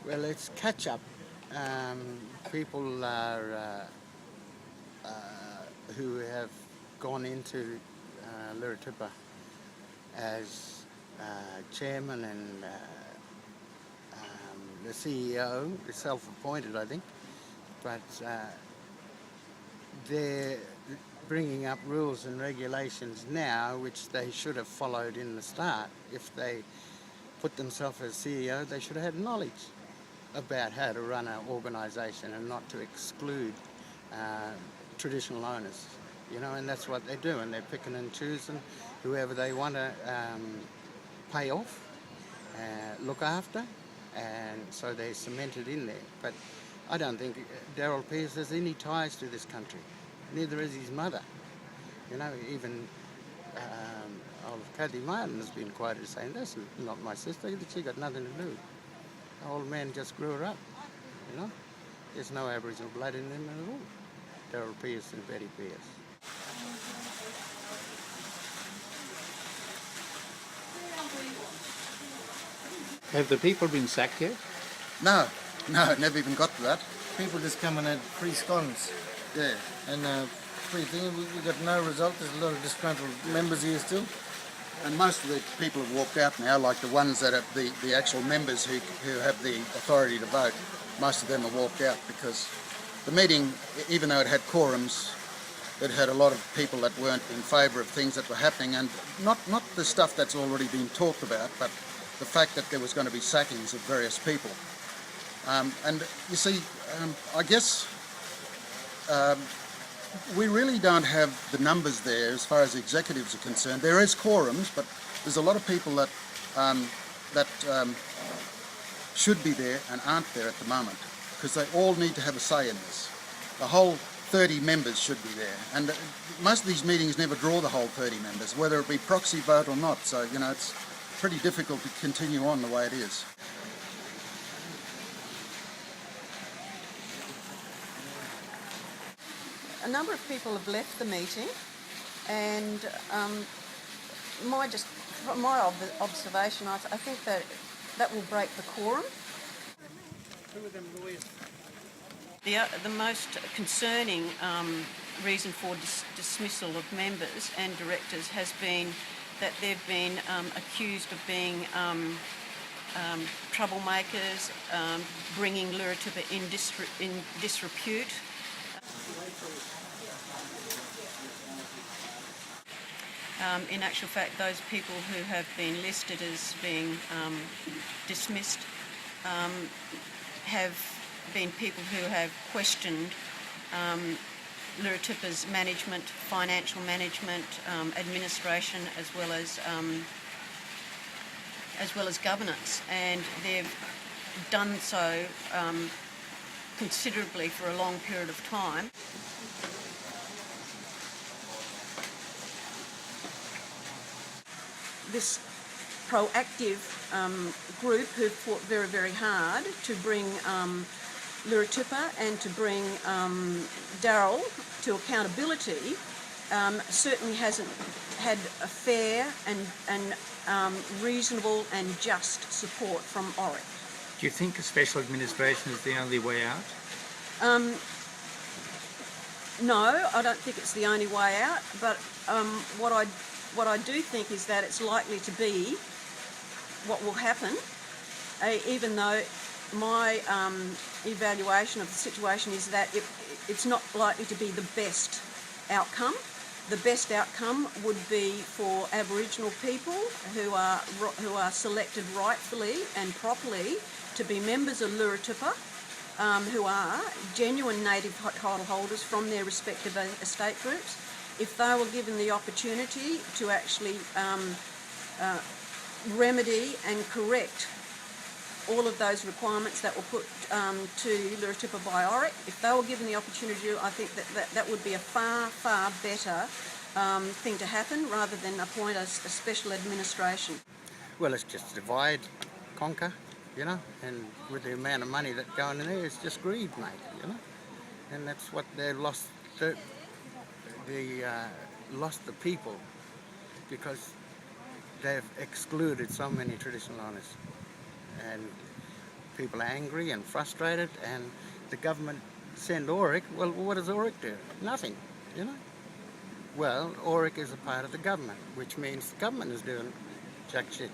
Well, it's catch up. People are who have gone into Liritupa as chairman and the CEO is self-appointed, I think, but they're bringing up rules and regulations now which they should have followed in the start. If they put themselves as CEO, they should have had knowledge about how to run an organisation and not to exclude traditional owners, and that's what they're doing. They're picking and choosing whoever they want to pay off, look after, and so they're cemented in there. But I don't think Darryl Pearce has any ties to this country. Neither is his mother. Even old Kathy Martin has been quoted as saying, "That's not my sister, she got nothing to do. The old man just grew her up, There's no Aboriginal blood in them at all." Darryl Pearce and Betty Pearce. Have the people been sacked yet? No, never even got to that. People just come and had free scones. Yeah. And free thing, we got no result. There's a lot of disgruntled members here still. And most of the people have walked out now, like the ones that are the actual members who have the authority to vote. Most of them have walked out because the meeting, even though it had quorums, it had a lot of people that weren't in favour of things that were happening, and not the stuff that's already been talked about, but the fact that there was going to be sackings of various people. And you see, I guess we really don't have the numbers there as far as the executives are concerned. There is quorums, but there's a lot of people that should be there and aren't there at the moment, because they all need to have a say in this. The whole 30 members should be there, and most of these meetings never draw the whole 30 members, whether it be proxy vote or not, so it's pretty difficult to continue on the way it is. A number of people have left the meeting, and from my observation, I think that will break the quorum. Who are them lawyers? The most concerning reason for dismissal of members and directors has been that they've been accused of being troublemakers, bringing Liritupa in disrepute. In actual fact, those people who have been listed as being dismissed have been people who have questioned Liritupa's management, financial management, administration, as well as governance, and they've done so considerably for a long period of time. This proactive group who fought very, very hard to bring Liritupa and to bring Darryl to accountability certainly hasn't had a fair and reasonable and just support from ORIC. Do you think a special administration is the only way out? No, I don't think it's the only way out, but what I do think is that it's likely to be what will happen, even though my evaluation of the situation is that it's not likely to be the best outcome. The best outcome would be for Aboriginal people who are selected rightfully and properly to be members of Liritupa, who are genuine native title holders from their respective estate groups. If they were given the opportunity to actually remedy and correct all of those requirements that were put to Liritupa by ORIC, if they were given the opportunity, I think that would be a far, far better thing to happen rather than appoint a special administration. Well, it's just divide, conquer, and with the amount of money that's going in there, it's just greed, mate, and that's what they've lost. Lost the people because they've excluded so many traditional owners, and people are angry and frustrated, and the government send Oric. Well, what does Oric do? Nothing, you know. Well, Oric is a part of the government, which means the government is doing jack shit.